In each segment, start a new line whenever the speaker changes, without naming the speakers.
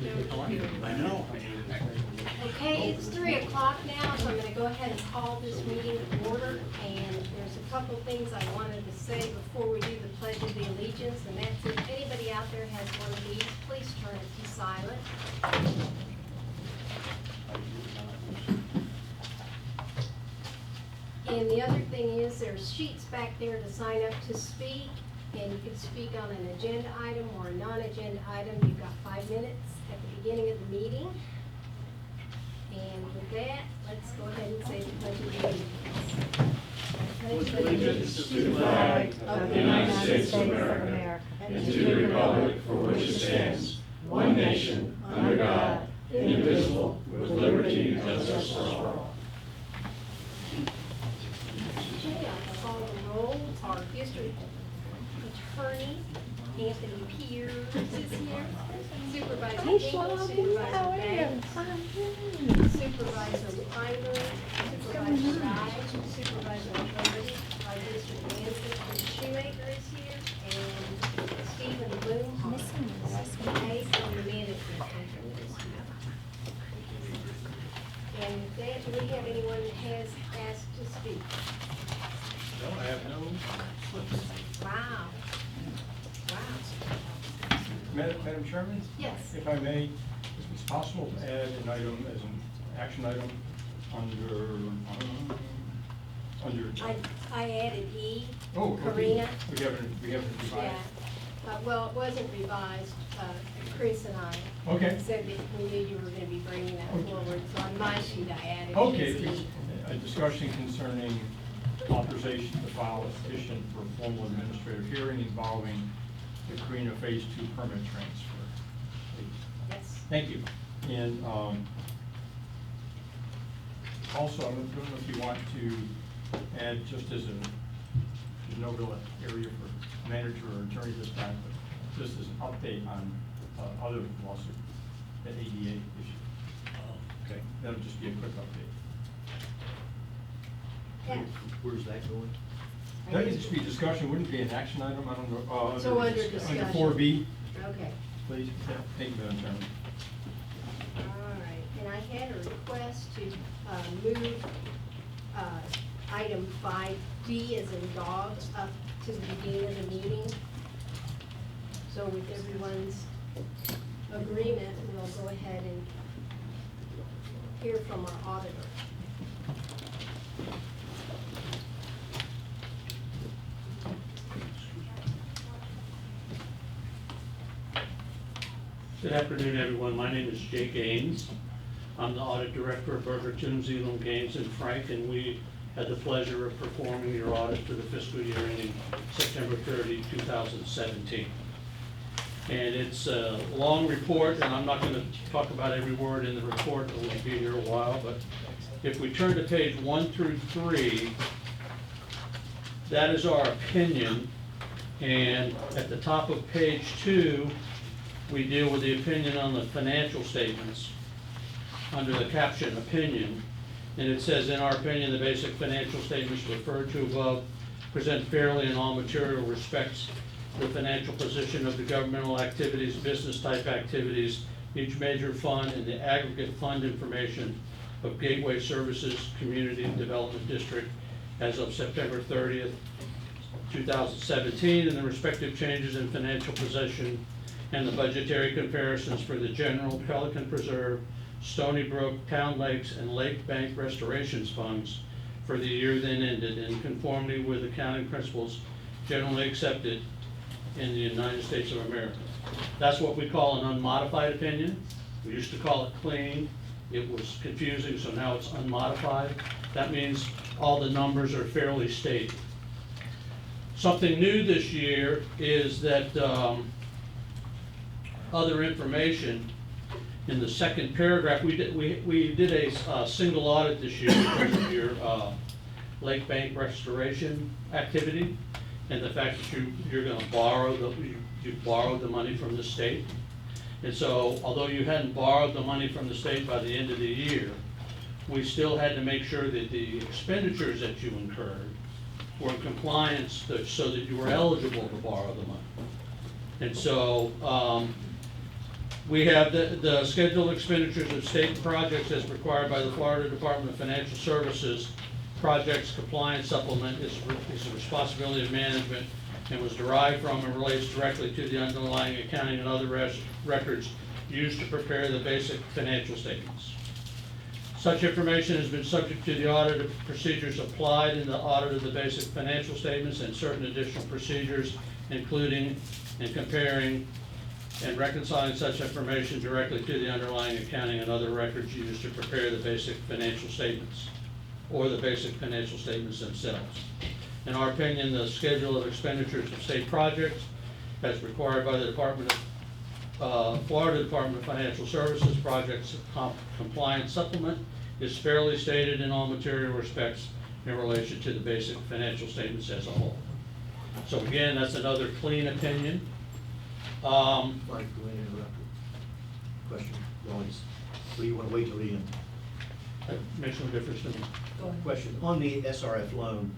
I know.
Okay, it's 3 o'clock now, so I'm going to go ahead and call this meeting to order. And there's a couple things I wanted to say before we do the Pledge of the Allegiance, and that's if anybody out there has one of these, please turn it to silent. And the other thing is there's sheets back there to sign up to speak, and you can speak on an agenda item or a non-agenda item. You've got 5 minutes at the beginning of the meeting. And with that, let's go ahead and say the Pledge of Allegiance.
Allegiance to the flag of the United States of America and to the republic for which it stands, one nation, under God, indivisible, with liberty and justice for all.
Okay, I'll call the roll. Our district attorney, Anthony Pierce, is here. Supervisor Engel, Supervisor Banks, Supervisor Piper, Supervisor Guy, Supervisor Doherty, our district manager, Shoemaker is here, and Stephen Bloom, okay, from the management company is here. And with that, do we have anyone that has asked to speak?
No, I have no slips.
Wow. Wow.
Madam Chairman?
Yes.
If I may, if it's possible to add an item as an action item under.
I added E.
Oh, okay.
Karina.
We haven't
Yeah,
revised.
well, it wasn't revised, Chris and I.
Okay.
Said that we knew you were gonna be bringing that
Okay.
forward, so on my sheet I added
Okay,
E.
a discussion concerning authorization to file a petition for formal administrative hearing involving the Karina Phase 2 permit transfer.
Yes.
Thank you. And also, I don't know if you want to add, just as there's no real area for manager or attorney this time, but just as an update on other lawsuit, the ADA issue. Okay, that'll just be a quick update.
Yeah.
Where's that going?
That could just be discussion, wouldn't be an action item, I don't know.
So under discussion.
Under 4B,
Okay,
please. Thank you, Madam Chairman.
all right, and I had a request to move item 5D as in dogs up to the beginning of the meeting. So with everyone's agreement, we'll go ahead and hear from our auditor.
Good afternoon, everyone. My name is Jake Gaines. I'm the audit director of Burger Tunes, Elam, Gaines, and Frank, and we had the pleasure of performing your audit for the fiscal year ending September 30, 2017. And it's a long report, and I'm not going to talk about every word in the report, we'll be here a while, but if we turn to page 1 through 3, that is our opinion, and at the top of page 2, we deal with the opinion on the financial statements under the caption opinion. And it says, in our opinion, the basic financial statements referred to above present fairly in all material respects the financial position of the governmental activities, business type activities, each major fund, and the aggregate fund information of Gateway Services Community Development District as of September 30th, 2017, and the respective changes in financial position and the budgetary comparisons for the general Pelican Preserve, Stony Brook, Town Lakes, and Lake Bank Restorations funds for the year then ended in conformity with accounting principles generally accepted in the United States of America. That's what we call an unmodified opinion. We used to call it clean. It was confusing, so now it's unmodified. That means all the numbers are fairly stated. Something new this year is that other information in the second paragraph, we did a single audit this year because of your lake bank restoration activity and the fact that you're going to borrow you borrowed the money from the state. And so, although you hadn't borrowed the money from the state by the end of the year, we still had to make sure that the expenditures that you incurred were in compliance so that you were eligible to borrow the money. And so, We have the scheduled expenditures of state projects as required by the Florida Department of Financial Services. Projects compliance supplement is the responsibility of management and was derived from and relates directly to the underlying accounting and other records used to prepare the basic financial statements. Such information has been subject to the audit of procedures applied in the audit of the basic financial statements and certain additional procedures, including and comparing and reconciling such information directly to the underlying accounting and other records used to prepare the basic financial statements, or the basic financial statements themselves. In our opinion, the schedule of expenditures of state projects, as required by the Florida Department of Financial Services Projects Compliance Supplement, is fairly stated in all material respects in relation to the basic financial statements as a whole. So again, that's another clean opinion.
Mike, go ahead and interrupt. Question, Lawrence. Or you want to wait till the end?
That makes no difference to me.
Question, on the SRF loan,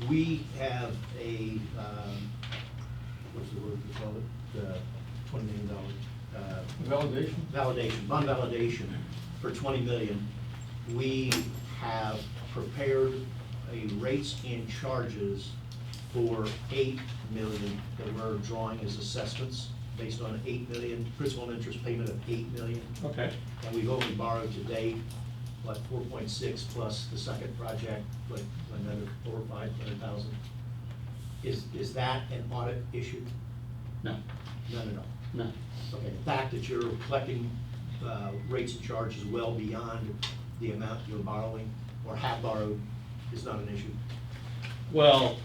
we have a, what's the word we call it? $20 million.
Validation?
Validation, bond validation for $20 million. We have prepared a rates and charges for $8 million that we're drawing as assessments based on $8 million, principal and interest payment of $8 million.
Okay.
And we've only borrowed to date, what, 4.6 plus the second project, like another 4 or 500,000. Is that an audit issue?
No,
None at all.
no.
Okay, the fact that you're collecting rates and charges well beyond the amount you're borrowing or have borrowed is not an issue?
Well,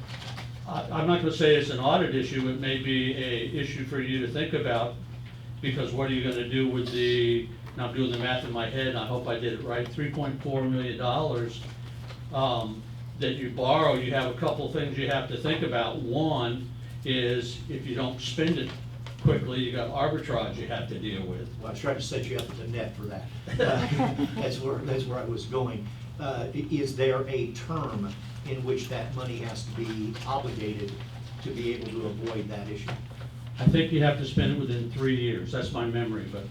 I'm not gonna say it's an audit issue, it may be a issue for you to think about, because what are you gonna do with the, and I'm doing the math in my head, and I hope I did it right, $3.4 million that you borrow. You have a couple of things you have to think about. One is if you don't spend it quickly, you got arbitrage you have to deal with.
Well, I was trying to set you up at the net for that. That's where I was going. Is there a term in which that money has to be obligated to be able to avoid that issue?
I think you have to spend it within 3 years, that's my memory, but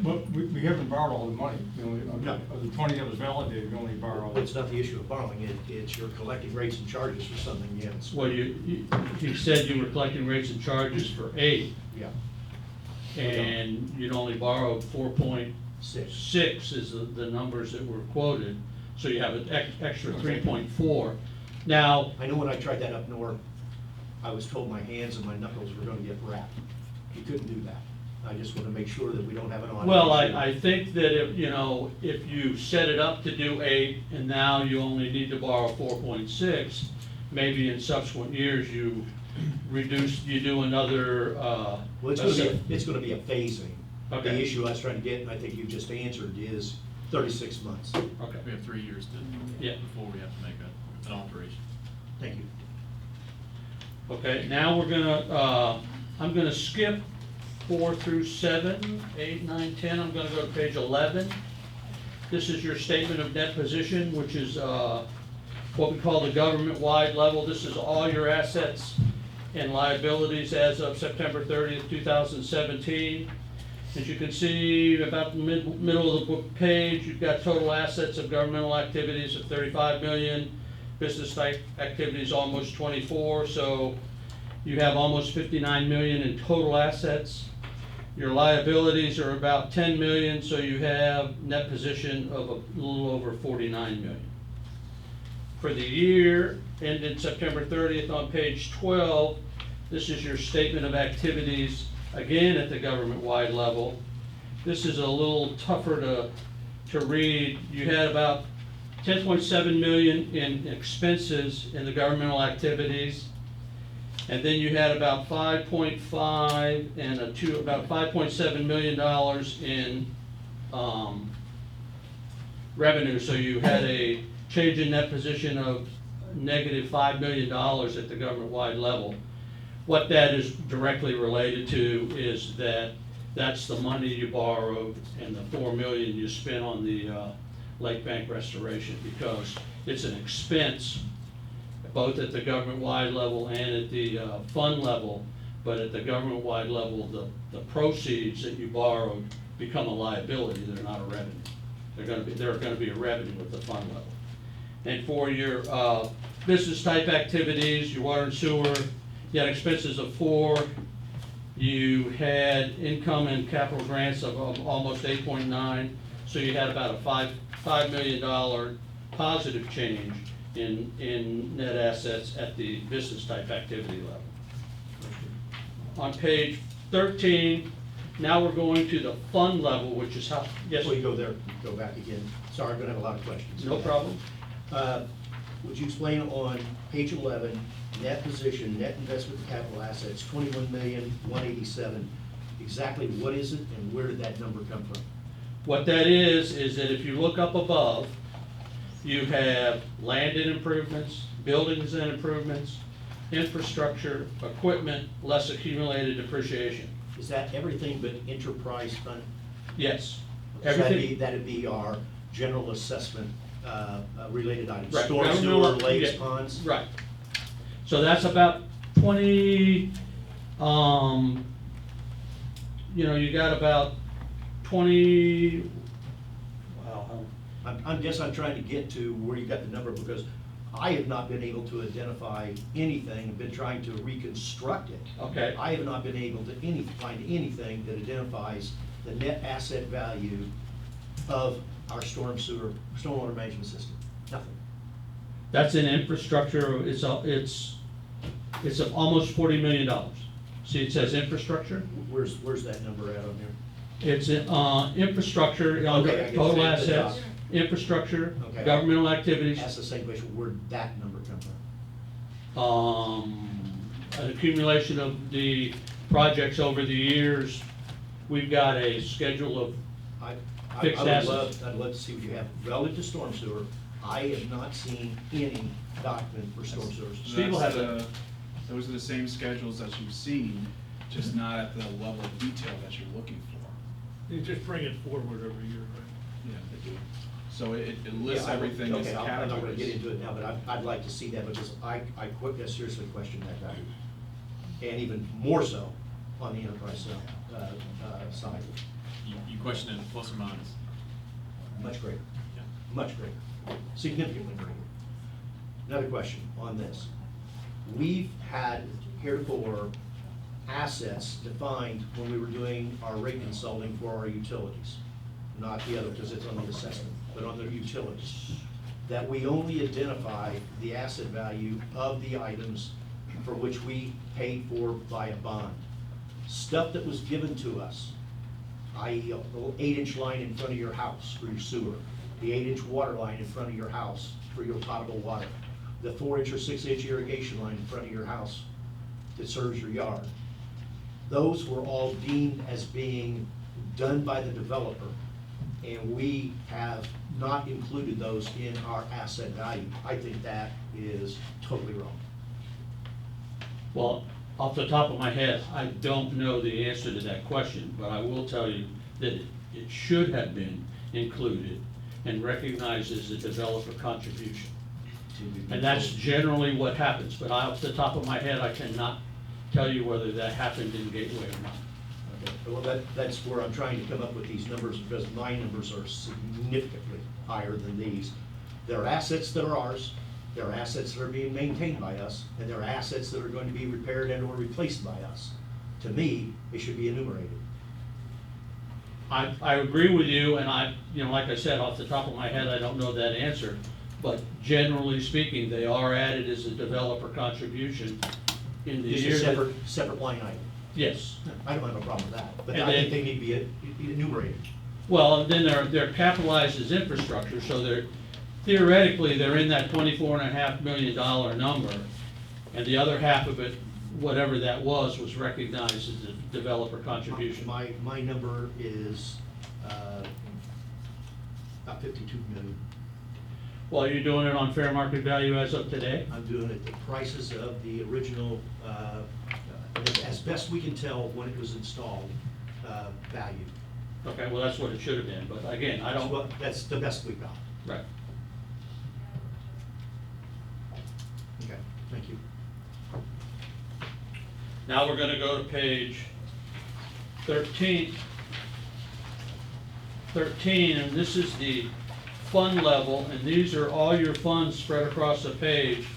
But we haven't borrowed all the money. We only,
No.
of the 20 that was validated, we only borrowed.
It's not the issue of borrowing it, it's you're collecting rates and charges for something you haven't spent.
well, he said you were collecting rates and charges for 8,
Yeah,
and you'd only borrowed 4.6
6.
is the numbers that were quoted, so you have an extra 3.4. Now,
I know when I tried that up north, I was told my hands and my knuckles were gonna get wrapped. You couldn't do that. I just wanna make sure that we don't have an audit.
well,
issue.
I think that if, you know, if you set it up to do 8, and now you only need to borrow 4.6, maybe in subsequent years you reduce, you do another,
Well, it's gonna be a phasing.
Okay.
The issue I was trying to get, and I think you just answered, is 36 months.
Okay.
We have 3 years to,
Yeah.
before we have to make an alteration.
Thank you.
Okay, now we're gonna, I'm gonna skip 4 through 7, 8, 9, 10, I'm gonna go to page 11. This is your statement of net position, which is what we call the government-wide level. This is all your assets and liabilities as of September 30th, 2017. As you can see, about the middle of the book page, you've got total assets of governmental activities of 35 million, business type activities almost 24, so you have almost 59 million in total assets. Your liabilities are about 10 million, so you have net position of a little over 49 million. For the year ended September 30th on page 12, this is your statement of activities, again at the government-wide level. This is a little tougher to read. You had about 10.7 million in expenses in the governmental activities. And then you had about 5.5 and about $5.7 million in revenue. So you had a change in net position of negative $5 million at the government-wide level. What that is directly related to is that that's the money you borrowed and the $4 million you spent on the Lake Bank restoration, because it's an expense both at the government-wide level and at the fund level, but at the government-wide level, the proceeds that you borrowed become a liability, they're not a revenue. They're gonna be a revenue at the fund level. And for your business type activities, your water and sewer, you had expenses of 4. You had income and capital grants of almost 8.9. So you had about a $5 million positive change in net assets at the business type activity level. On page 13, now we're going to the fund level, which is how, yes?
Before you go there, go back again. Sorry, I'm gonna have a lot of questions.
No problem.
Would you explain on page 11, net position, net investment in capital assets, 21,187,000, exactly what is it and where did that number come from?
What that is that if you look up above, you have land and improvements, buildings and improvements, infrastructure, equipment, less accumulated depreciation.
Is that everything but enterprise fund?
Yes.
So
Everything.
that'd be our general assessment related items,
Right.
storm
Now,
sewer,
remember-
lakes,
yeah,
ponds?
Right. So that's about 20, you got about 20, wow,
I guess I'm trying to get to where you got the number, because I have not been able to identify anything, I've been trying to reconstruct it.
okay.
I have not been able to find anything that identifies the net asset value of our stormwater management system, nothing.
That's in infrastructure, it's almost $40 million. See, it says infrastructure.
Where's that number at on there?
It's infrastructure,
Okay, I
under
get
total
it.
assets, infrastructure,
Okay.
governmental activities,
Ask the same question, where'd that number come from?
an accumulation of the projects over the years. We've got a schedule of, Fixed assets.
I'd love to see what you have relative to storm sewer. I have not seen any document for storm sewers.
Steve will have that.
Those are the same schedules that you've seen, just not at the level of detail that you're looking for.
You just bring it forward every year, right?
Yeah, they do. So it lists
Yeah,
everything as
okay, I'm not gonna get
categories.
into it now, but I'd like to see that, because I seriously question that value. And even more so on the enterprise side,
You question it plus or minus.
much greater,
Yeah.
much greater, significantly greater. Another question on this. We've had heretofore assets defined when we were doing our rate consulting for our utilities. Not the other, because it's on the assessment, but on the utilities. That we only identify the asset value of the items for which we paid for by a bond. Stuff that was given to us, i.e. a little 8-inch line in front of your house for your sewer, the 8-inch water line in front of your house for your potable water, the 4-inch or 6-inch irrigation line in front of your house that serves your yard. Those were all deemed as being done by the developer, and we have not included those in our asset value. I think that is totally wrong.
well, off the top of my head, I don't know the answer to that question, but I will tell you that it should have been included and recognized as a developer contribution. And that's generally what happens, but off the top of my head, I cannot tell you whether that happened in Gateway or not.
Okay, well, that's where I'm trying to come up with these numbers, because my numbers are significantly higher than these. There are assets that are ours, there are assets that are being maintained by us, and there are assets that are going to be repaired and or replaced by us. To me, they should be enumerated.
I agree with you, and like I said, off the top of my head, I don't know that answer, but generally speaking, they are added as a developer contribution in the
Just
year.
a
that-
separate line item.
Yes.
I don't have a problem with that, but
And
I think
then-
they need to be enumerated.
Well, and then they're capitalized as infrastructure, so theoretically, they're in that $24.5 million number, and the other half of it, whatever that was recognized as a developer contribution.
My number is about 52 million.
Well, you're doing it on fair market value as of today?
I'm doing it the prices of the original, as best we can tell when it was installed, value.
Okay, well, that's what it should have been, but again, I don't.
That's the best we got.
Right.
Okay, thank you.
Now we're gonna go to page 13, and this is the fund level, and these are all your funds spread across the page.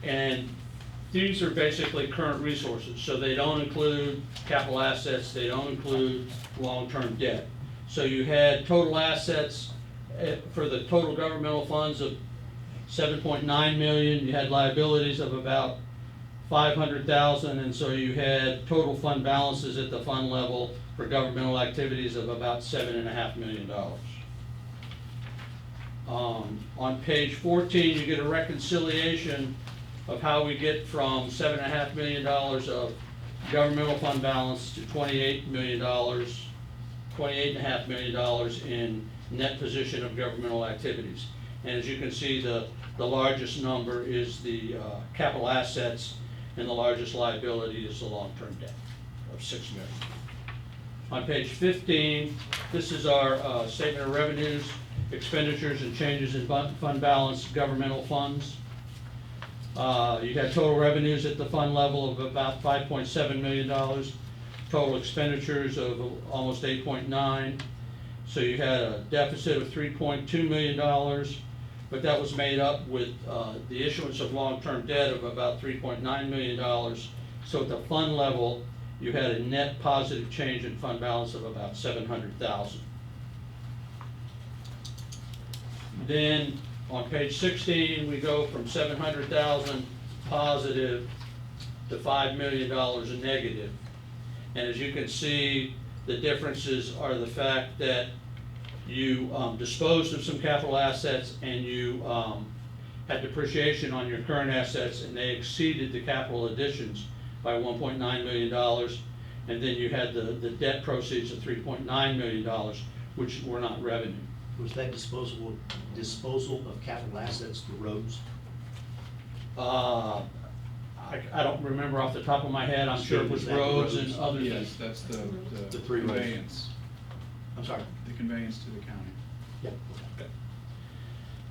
And these are basically current resources, so they don't include capital assets, they don't include long-term debt. So you had total assets for the total governmental funds of 7.9 million, you had liabilities of about 500,000, and so you had total fund balances at the fund level for governmental activities of about $7.5 million. On page 14, you get a reconciliation of how we get from $7.5 million of governmental fund balance to $28.5 million in net position of governmental activities. And as you can see, the largest number is the capital assets, and the largest liability is the long-term debt of $6 million. On page 15, this is our statement of revenues, expenditures, and changes in fund balance, governmental funds. You had total revenues at the fund level of about $5.7 million, total expenditures of almost 8.9. So you had a deficit of $3.2 million, but that was made up with the issuance of long-term debt of about $3.9 million. So at the fund level, you had a net positive change in fund balance of about 700,000. Then on page 16, we go from 700,000 positive to $5 million negative. And as you can see, the differences are the fact that you disposed of some capital assets, and you had depreciation on your current assets, and they exceeded the capital additions by $1.9 million. And then you had the debt proceeds of $3.9 million, which were not revenue.
Was that disposal of capital assets the roads?
I don't remember off the top of my head. I'm sure it was roads and other
Yes,
things.
that's
The
the
three roads.
conveyance,
I'm sorry.
the conveyance to the county.
Yeah.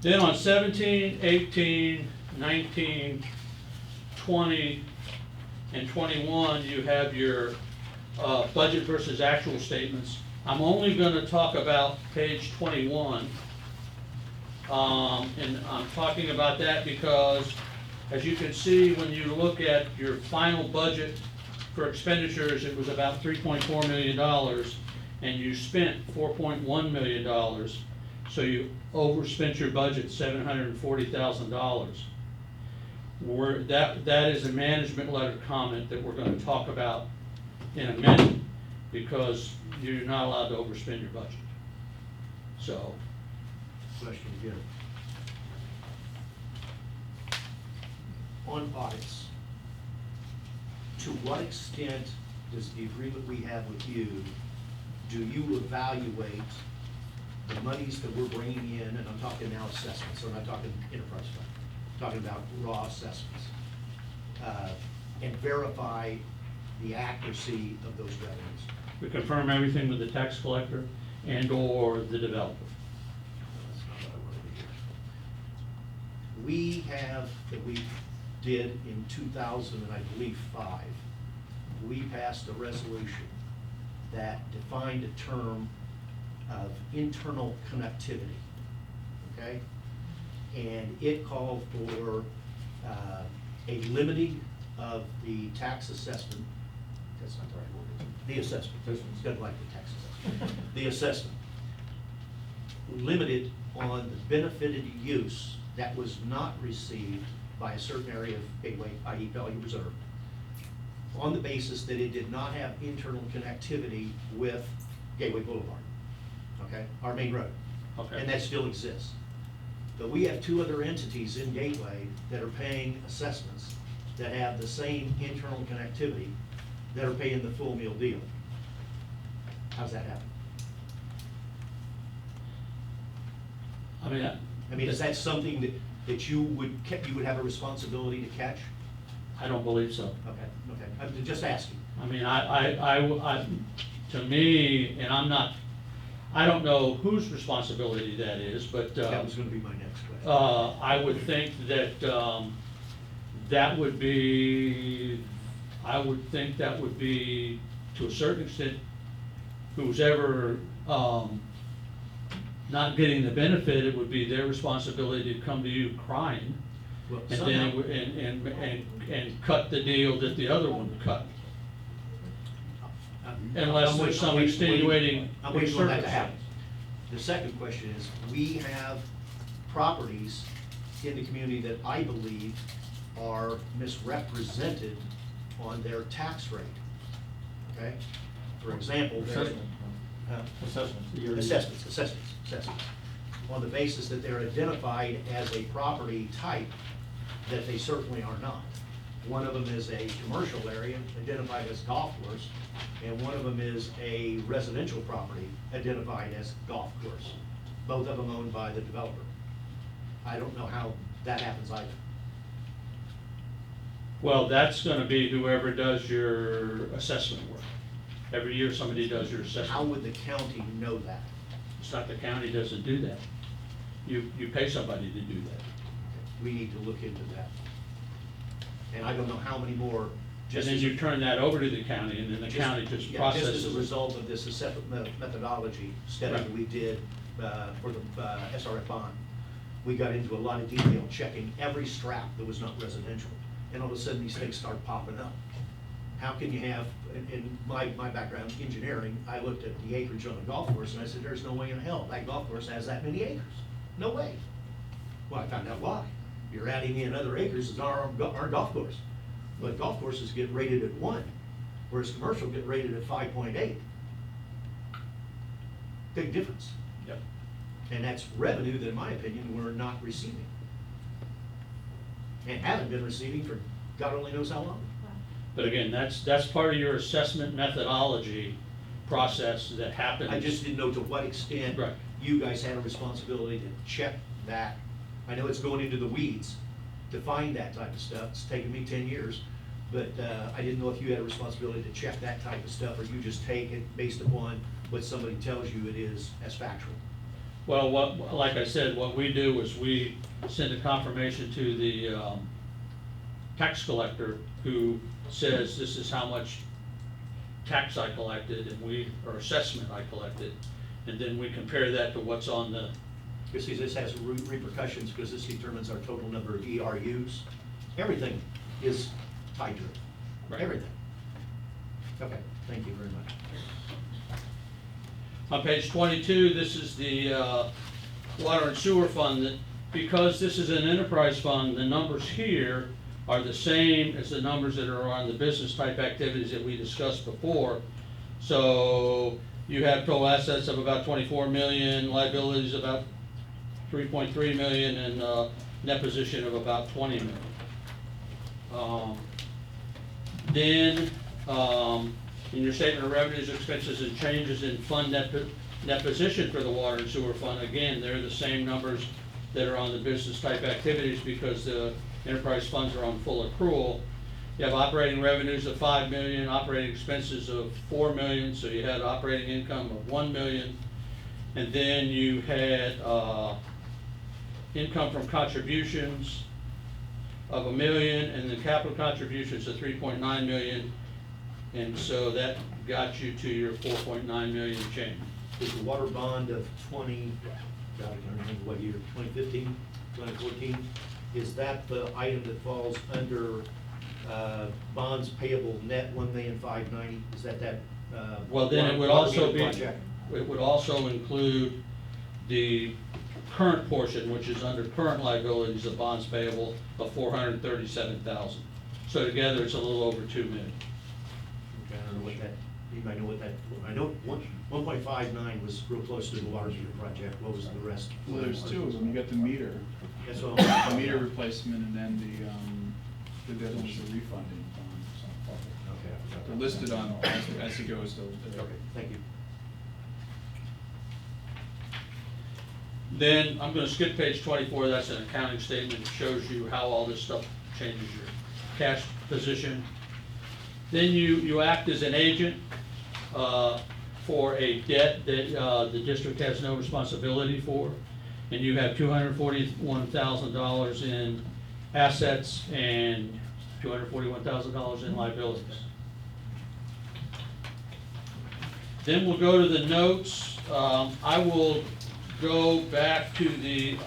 Then on 17, 18, 19, 20, and 21, you have your budget versus actual statements. I'm only going to talk about page 21, and I'm talking about that because, as you can see, when you look at your final budget for expenditures, it was about $3.4 million, and you spent $4.1 million, so you overspent your budget $740,000. That is a management letter comment that we're going to talk about in a minute, because you're not allowed to overspend your budget. So,
Question again. On audits, to what extent does the agreement we have with you, do you evaluate the monies that we're bringing in, and I'm talking now assessments, so I'm not talking enterprise fund, I'm talking about raw assessments, and verify the accuracy of those revenues?
we confirm everything with the tax collector and/or the developer.
That's not what I wanted to hear. We have, that we did in 2000, and I believe 5, we passed a resolution that defined a term of internal connectivity, okay? And it called for a limiting of the tax assessment. That's not the right word. The assessment. Doesn't like the tax assessment. The assessment. Limited on the benefited use that was not received by a certain area of Gateway, i.e. Value Reserve, on the basis that it did not have internal connectivity with Gateway Boulevard, okay, our main road.
Okay.
And that still exists. But we have 2 other entities in Gateway that are paying assessments that have the same internal connectivity that are paying the full meal deal. How's that happen? I mean, is that something that you would have a responsibility to catch?
I don't believe so.
Okay, I'm just asking.
I mean, to me, and I don't know whose responsibility that is, but
That was gonna be my next question.
I would think that that would be I would think that would be, to a certain extent, who's ever, not getting the benefit, it would be their responsibility to come to you crying.
Well,
And then,
somehow-
it would- and cut the deal that the other one cut. Unless
I'm
there's
wait-
some
I'm wait-
extenuating
I'm waiting on that to
circumstance.
happen. The second question is, we have properties in the community that I believe are misrepresented on their tax rate. Okay? For example, there. Assessments. On the basis that they're identified as a property type that they certainly are not. One of them is a commercial area identified as golf course, and one of them is a residential property identified as golf course. Both of them owned by the developer. I don't know how that happens either.
Well, that's gonna be whoever does your assessment work. Every year, somebody does your
How
assessment.
would the county know that?
It's not the county doesn't do that. You pay somebody to do that.
We need to look into that. And I don't know how many more,
And
just
then
as,
you turn that over to the county, and then the county just
yeah,
processes
just as a
it.
result of this methodology study
Right.
that we did for the SRF bond. We got into a lot of detail, checking every strap that was not residential. And all of a sudden, these things start popping up. How can you have, in my background, engineering, I looked at the acreage on a golf course and I said, there's no way in hell that golf course has that many acres. No way. Well, I found out why. You're adding in other acres as our golf course. But golf courses get rated at 1, whereas commercial get rated at 5.8. Big difference.
Yep.
And that's revenue that, in my opinion, we're not receiving. And haven't been receiving for God only knows how long.
But again, that's part of your assessment methodology process that happens.
I just didn't know to what extent
Right.
you guys had a responsibility to check that. I know it's going into the weeds to find that type of stuff. It's taken me 10 years. But I didn't know if you had a responsibility to check that type of stuff, or you just take it based upon what somebody tells you it is as factual.
Well, like I said, what we do is we send a confirmation to the tax collector, who says this is how much tax I collected, and or assessment I collected, and then we compare that to what's on the,
Because see, this has repercussions, because this determines our total number of ERUs. Everything is tied to it.
Right.
Everything. Okay, thank you very much.
on page 22, this is the water and sewer fund. That because this is an enterprise fund, the numbers here are the same as the numbers that are on the business type activities that we discussed before. So you have total assets of about 24 million, liabilities about 3.3 million, and net position of about 20 million. Then, in your statement of revenues, expenses, and changes in fund net position for the water and sewer fund, again, they're the same numbers that are on the business type activities, because the enterprise funds are on full accrual. You have operating revenues of 5 million, operating expenses of 4 million, so you had operating income of 1 million. And then you had income from contributions of 1 million, and the capital contributions of 3.9 million. And so that got you to your 4.9 million change.
Is the water bond of God, I can't remember what year, 2015, 2014, is that the item that falls under bonds payable net 1,590,000? Is that?
Well, then it would
water
also
meter
be,
project?
it would also include the current portion, which is under current liabilities of bonds payable of 437,000. So together, it's a little over 2 million.
Okay, I don't know what that, anybody know what that, I know 1.59 was real close to the water meter project. What was the rest?
Well, there's two of them. You got the meter,
That's what
the
I'm.
meter replacement, and then the other one's the refunding bond.
Okay, I forgot.
They're listed on, as it goes, though.
Okay, thank you.
Then, I'm gonna skip page 24, that's an accounting statement, it shows you how all this stuff changes your cash position. Then you act as an agent for a debt that the district has no responsibility for, and you have $241,000 in assets, and $241,000 in liabilities. Then we'll go to the notes. I will go back to the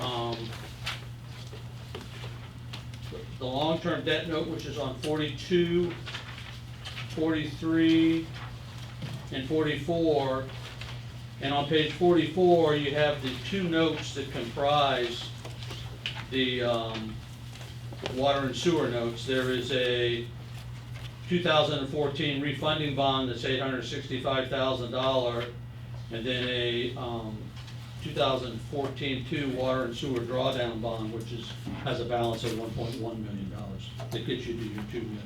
long-term debt note, which is on 42, 43, and 44. And on page 44, you have the two notes that comprise the water and sewer notes. There is a 2014 refunding bond that's $865,000, and then a 2014-2 water and sewer drawdown bond, which has a balance of $1.1 million. That gets you to your $2 million.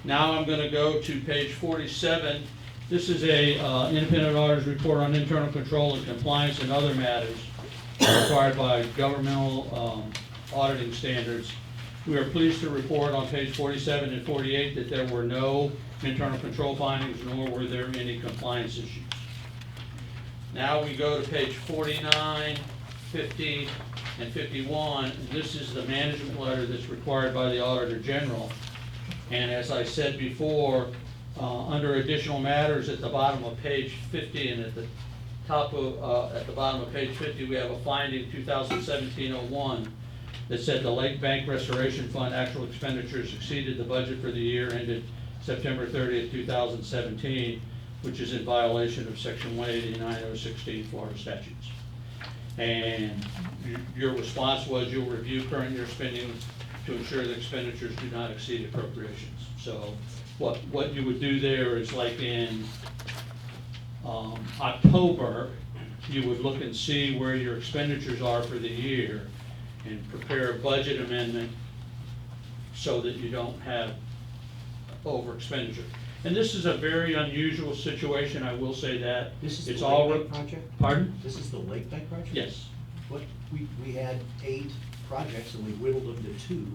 Now I'm going to go to page 47. This is a independent auditor's report on internal control and compliance and other matters required by governmental auditing standards. We are pleased to report on page 47 and 48 that there were no internal control findings, nor were there any compliance issues. Now we go to page 49, 50, and 51. And this is the management letter that's required by the Auditor General. And as I said before, under additional matters at the bottom of page 50 and at the top of, at the bottom of page 50, we have a finding 2017-01 that said the Lake Bank Restoration Fund actual expenditures exceeded the budget for the year ended September 30th, 2017, which is in violation of section 189.016 Florida statutes. And your response was you'll review current year spending to ensure that expenditures do not exceed appropriations. So what you would do there is, like in October, you would look and see where your expenditures are for the year and prepare a budget amendment so that you don't have over expenditure. And this is a very unusual situation, I will say that.
This is
It's
the
all
Lake Bank project?
Pardon?
This is the Lake Bank project?
Yes.
What, we had 8 projects and we whittled them to 2.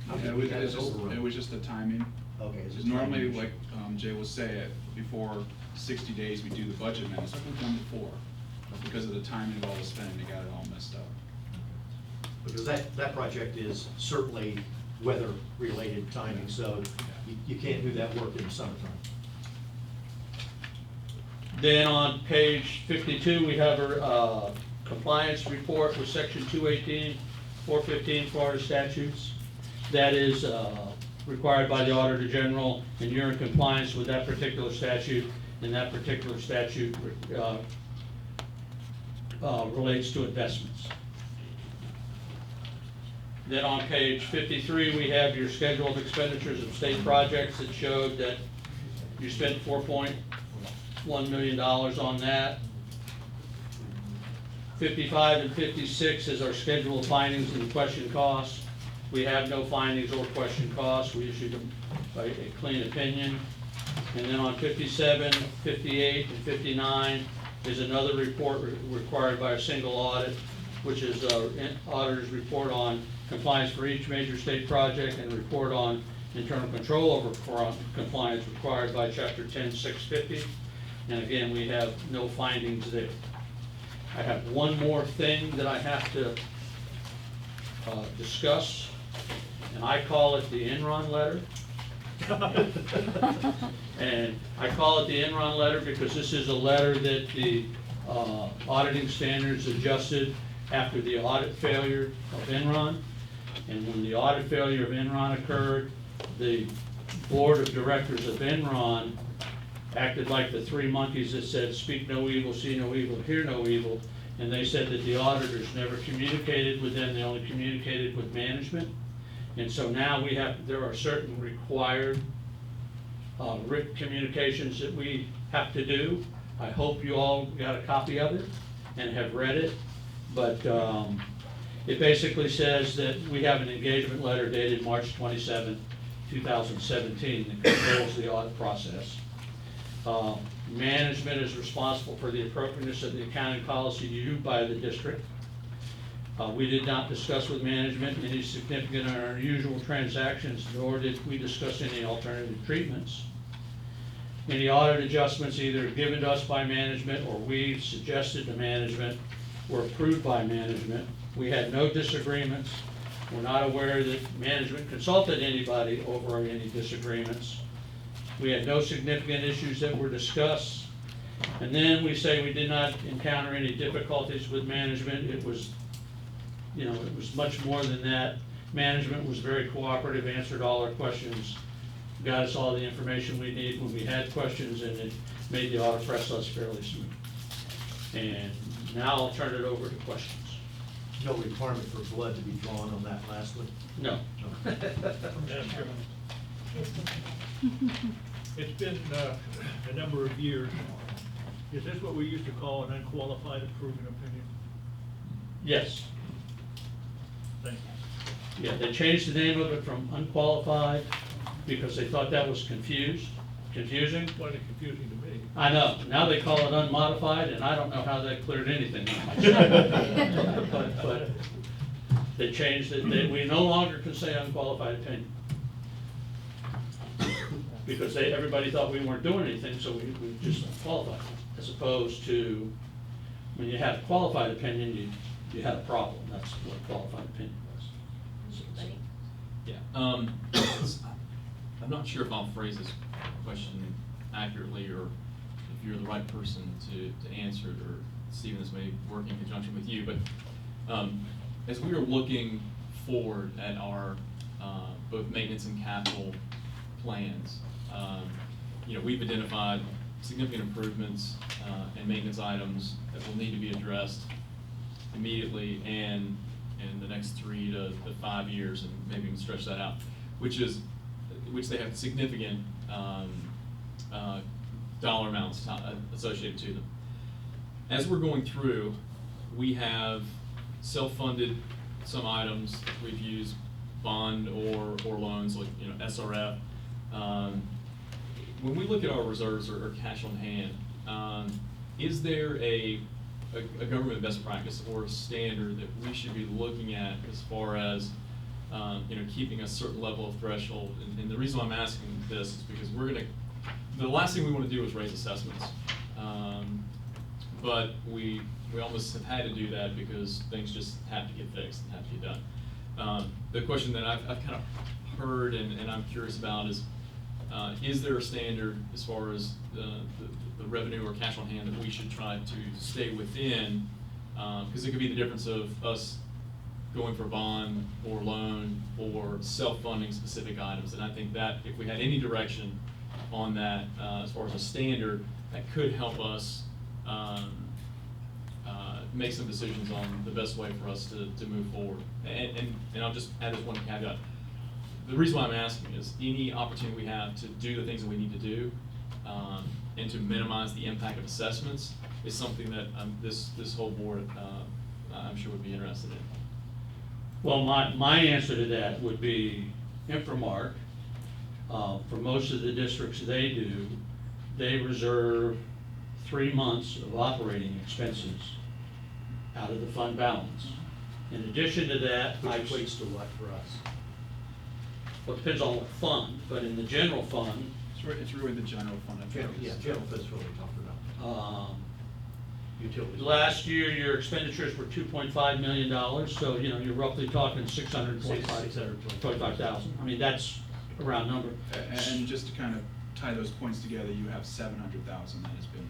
How
Yeah,
did
it
we
was,
have
it's
an
just,
overrun?
it was just the timing.
Okay, is
Because
it
normally,
timing?
like Jay will say, before 60 days, we do the budget amendments, like we've done before. But because of the timing of all the spending, they got it all messed up.
Because that project is certainly weather-related timing, so you can't do that work in the summertime.
Then on page 52, we have a compliance report with section 218, 415 Florida statutes. That is required by the Auditor General, and you're in compliance with that particular statute, and that particular statute relates to investments. Then on page 53, we have your schedule of expenditures of state projects that showed that you spent $4.1 million on that. 55 and 56 is our schedule of findings and question costs. We have no findings or question costs. We issued a clean opinion. And then on 57, 58, and 59 is another report required by a single audit, which is an auditor's report on compliance for each major state project and report on internal control over compliance required by Chapter 10-650. And again, we have no findings there. I have one more thing that I have to discuss, and I call it the Enron letter. And I call it the Enron letter because this is a letter that the auditing standards adjusted after the audit failure of Enron. And when the audit failure of Enron occurred, the board of directors of Enron acted like the 3 monkeys that said, speak no evil, see no evil, hear no evil. And they said that the auditors never communicated with them, they only communicated with management. And so now there are certain required written communications that we have to do. I hope you all got a copy of it and have read it. But it basically says that we have an engagement letter dated March 27, 2017 that controls the audit process. Management is responsible for the appropriateness of the accounting policy used by the district. We did not discuss with management any significant or unusual transactions, nor did we discuss any alternative treatments. Any audit adjustments either given to us by management or we suggested to management were approved by management. We had no disagreements. We're not aware that management consulted anybody over any disagreements. We had no significant issues that were discussed. And then we say we did not encounter any difficulties with management. It was, you know, it was much more than that. Management was very cooperative, answered all our questions, got us all the information we need when we had questions, and it made the audit process fairly smooth. And now I'll turn it over to questions.
No requirement for blood to be drawn on that last one?
No.
Madam Chairman, it's been a number of years. Is this what we used to call an unqualified improvement opinion?
Yes.
Thank you.
Yeah, they changed the name of it from unqualified because they thought that was confusing.
Quite confusing to me.
I know, now they call it unmodified, and I don't know how that cleared anything up. But they changed it, we no longer can say unqualified opinion. Because everybody thought we weren't doing anything, so we just qualified, as opposed to, when you had a qualified opinion, you had a problem, that's what qualified opinion was.
Yeah, I'm not sure if I'll phrase this question accurately, or if you're the right person to answer it, or Stephen, this may work in conjunction with you, but as we are looking forward at our both maintenance and capital plans, you know, we've identified significant improvements and maintenance items that will need to be addressed immediately and in the next 3 to 5 years, and maybe even stretch that out, which they have significant dollar amounts associated to them. As we're going through, we have self-funded some items. We've used bond or loans, like, you know, SRF. When we look at our reserves or cash on hand, is there a government best practice or a standard that we should be looking at as far as you know, keeping a certain level of threshold? And the reason why I'm asking this is because the last thing we want to do is raise assessments, but we almost have had to do that because things just have to get fixed and have to get done. The question that I've kind of heard and I'm curious about is there a standard as far as the revenue or cash on hand that we should try to stay within? Because it could be the difference of us going for bond or loan or self-funding specific items. And I think that if we had any direction on that, as far as a standard, that could help us make some decisions on the best way for us to move forward. And I'll just add this one caveat. The reason why I'm asking is any opportunity we have to do the things that we need to do and to minimize the impact of assessments is something that this whole board, I'm sure, would be interested in.
Well, my answer to that would be Inframark. For most of the districts they reserve 3 months of operating expenses out of the fund balance. In addition to that,
Which equates to what for us?
well, it depends on what fund, but in the general fund,
It's really the general fund. I think.
Yeah, general fund's what we're talking about. Utilities.
last year your expenditures were $2.5 million, so you know you're roughly talking 625,000. I mean, that's a round number.
And just to kind of tie those points together, you have 700,000 that has been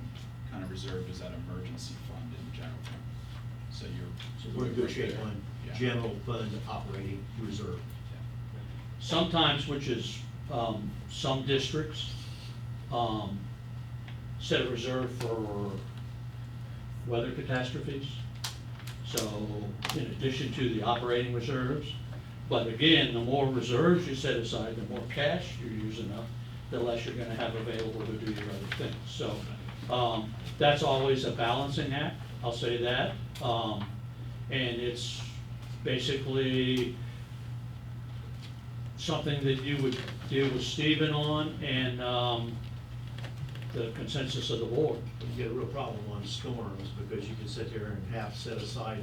kind of reserved as that emergency fund in the general fund. So
We're in good shape
there.
on
Yeah.
general fund operating reserve.
Sometimes, which is some districts set a reserve for weather catastrophes. So in addition to the operating reserves, but again, the more reserves you set aside, the more cash you're using up, the less you're gonna have available to do your other things. So that's always a balancing act, I'll say that. And it's basically something that you would deal with Stephen on and the consensus of the board.
You get a real problem on storms because you can sit there and have set aside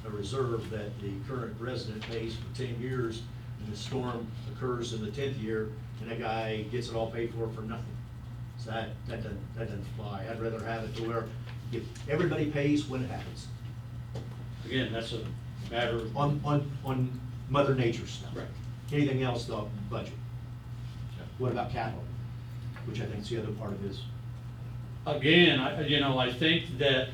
a reserve that the current resident pays for 10 years, and the storm occurs in the 10th year, and that guy gets it all paid for nothing. So that doesn't fly. I'd rather have it to where if everybody pays when it happens.
Again, that's a matter of.
On Mother Nature stuff.
Right.
Anything else, the budget? What about capital, which I think is the other part of this?
Again, I think that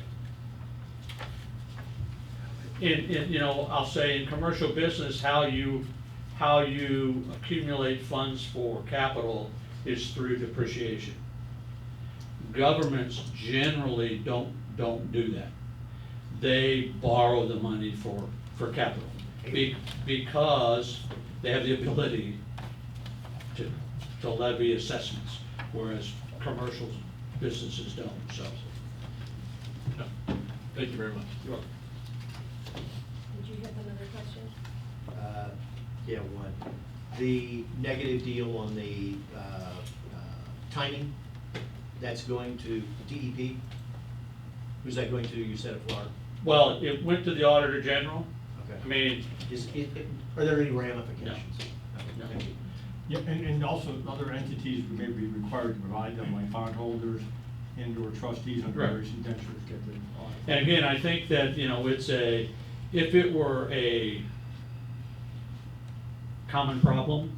I'll say in commercial business, how you accumulate funds for capital is through depreciation. Governments generally don't do that. They borrow the money for capital because they have the ability to levy assessments, whereas commercial businesses don't, so.
No. Thank you very much.
You're welcome.
Did you have another question?
Yeah, one. The negative deal on the timing, that's going to DEP? Who's that going to? You said it, Florida?
Well, it went to the Auditor General.
Okay.
I mean,
Are there any ramifications?
No.
Okay, thank you.
Yeah, and also other entities may be required to provide them, like bondholders and/or trustees under
Right.
various indentures get the audit.
and again, I think that, if it were a common problem,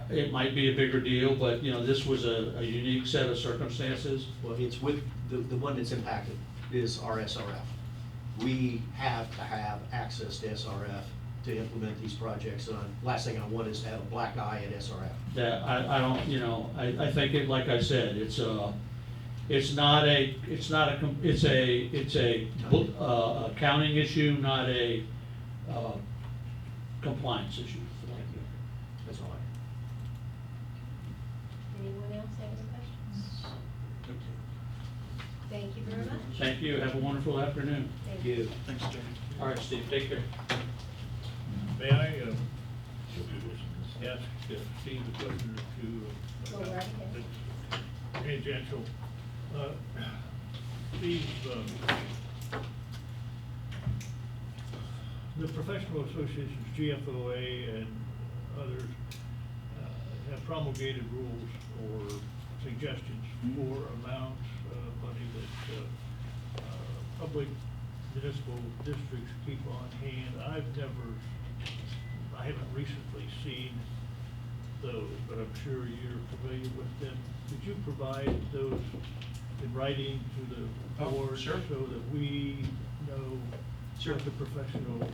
it might be a bigger deal, but, this was a unique set of circumstances.
Well, it's with, the one that's impacted is our SRF. We have to have access to SRF to implement these projects, and last thing I want is to have a black eye at SRF.
That I don't, I think it, like I said, it's a accounting issue, not a compliance issue.
Thank you. That's all I have.
Anyone else have any questions? Thank you very much.
Thank you, have a wonderful afternoon.
Thank you.
Thanks, Jay.
All right, Steve, take care.
May I ask Steve a question or two?
Go right ahead.
Tangential. Steve, the professional associations, GFOA and others, have promulgated rules or suggestions for amounts of money that public municipal districts keep on hand. I haven't recently seen those, but I'm sure you're familiar with them. Could you provide those in writing to the
Oh,
board?
sure.
So that we know
Sure.
what the professional,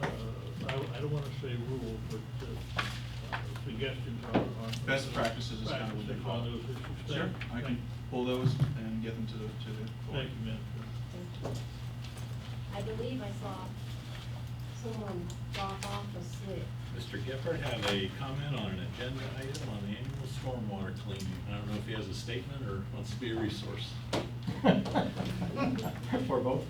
I don't wanna say rules, but suggestions on.
Best practices is kind of what they call it.
On those issues.
Sure, I can pull those and get them to the board.
Thank you, Madam Chair.
Thank you. I believe I saw someone drop off a slip.
Mr. Gifford had a comment on an agenda item on the annual stormwater cleaning. I don't know if he has a statement or wants to be a resource.
For both?